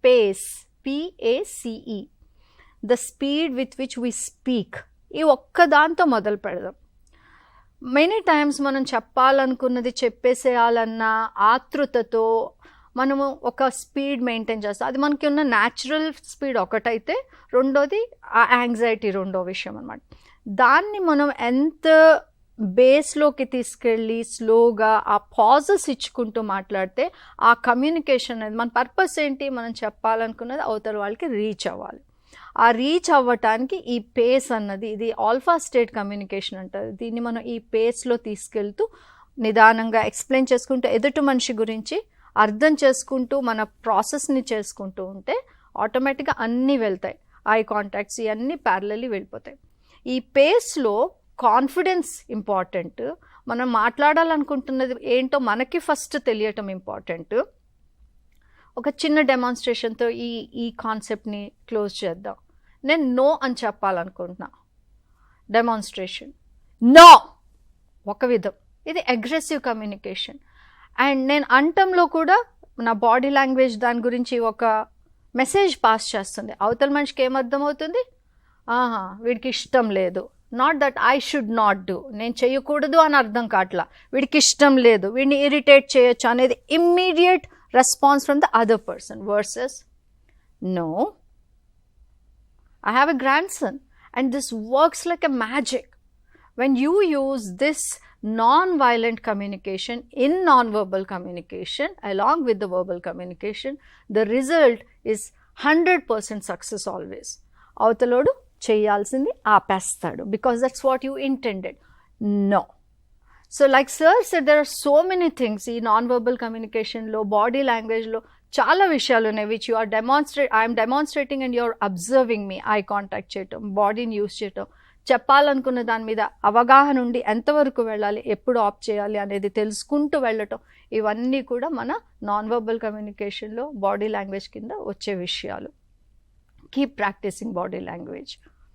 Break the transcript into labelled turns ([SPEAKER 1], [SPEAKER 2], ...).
[SPEAKER 1] pace, PACE, the speed with which we speak. ఈ ఒక్కదాంతో మొదలు పెడదాం. మెనీ టైమ్స్ మనం చెప్పాలనుకున్నది చెప్పేసేయాలన్న ఆతృతతో మనము ఒక స్పీడ్ మెయింటైన్ చేస్తాం. అది మనకి ఉన్న న్యాచురల్ స్పీడ్ ఒకటైతే, రెండోది ఆ యాంగ్జైటీ రెండో విషయం అనమాట. దాన్ని మనం ఎంత బేస్లోకి తీసుకెళ్ళి స్లోగా ఆ పాజెస్ ఇచ్చుకుంటూ మాట్లాడితే ఆ కమ్యూనికేషన్ అనేది, మన పర్పస్ ఏంటి, మనం చెప్పాలనుకున్నది అవతల వాళ్ళకి రీచ్ అవ్వాలి. ఆ రీచ్ అవ్వటానికి ఈ పేస్ అన్నది, ఇది ఆల్ఫా స్టేట్ కమ్యూనికేషన్ అంటారు. దీన్ని మనం ఈ పేస్లో తీసుకెళ్తూ నిదానంగా ఎక్స్ప్లెయిన్ చేసుకుంటూ ఎదుటి మనిషి గురించి అర్థం చేసుకుంటూ మన ప్రాసెస్ని చేసుకుంటూ ఉంటే ఆటోమేటిక్గా అన్నీ వెళ్తాయి. ఐ కాంటాక్ట్స్ ఇవన్నీ ప్యారలల్లీ వెళ్ళిపోతాయి. ఈ పేస్లో కాన్ఫిడెన్స్ ఇంపార్టెంట్. మనం మాట్లాడాలనుకుంటున్నది ఏంటో మనకి ఫస్ట్ తెలియటం ఇంపార్టెంట్. ఒక చిన్న డెమాన్స్ట్రేషన్తో ఈ కాన్సెప్ట్ని క్లోజ్ చేద్దాం. నేను నో అని చెప్పాలనుకుంటున్నా. డెమాన్స్ట్రేషన్ నో ఒక విధం, ఇది అగ్రెసివ్ కమ్యూనికేషన్. అండ్ నేను అంటంలో కూడా నా బాడీ లాంగ్వేజ్ దాని గురించి ఒక మెసేజ్ పాస్ చేస్తుంది. అవతల మనిషికి ఏమర్థమవుతుంది, వీడికి ఇష్టం లేదు, not that I should not do, నేను చేయకూడదు అని అర్థం కావట్లా, వీడికి ఇష్టం లేదు, వీడిని ఇరిటేట్ చేయొచ్చు అనేది immediate response from the other person. Versus no, I have a grandson and this works like a magic. When you use this non-violent communication in non-verbal communication along with the verbal communication, the result is 100% success always. Avutalodu cheyalsindi aapestadu because that's what you intended. No. So like sir said, there are so many things in non-verbal communication lo, body language lo చాలా విషయాలు ఉన్నాయి which you are I'm demonstrating and you're observing me. Eye contact చేయటం, బాడీని use చేయటం, చెప్పాలనుకున్న దాని మీద అవగాహన ఉండి ఎంతవరకు వెళ్ళాలి, ఎప్పుడు ఆప్ చేయాలి అనేది తెలుసుకుంటూ వెళ్ళటం, ఇవన్నీ కూడా మన నాన్ వర్బల్ కమ్యూనికేషన్లో బాడీ లాంగ్వేజ్ కింద వచ్చే విషయాలు. Keep practising body language.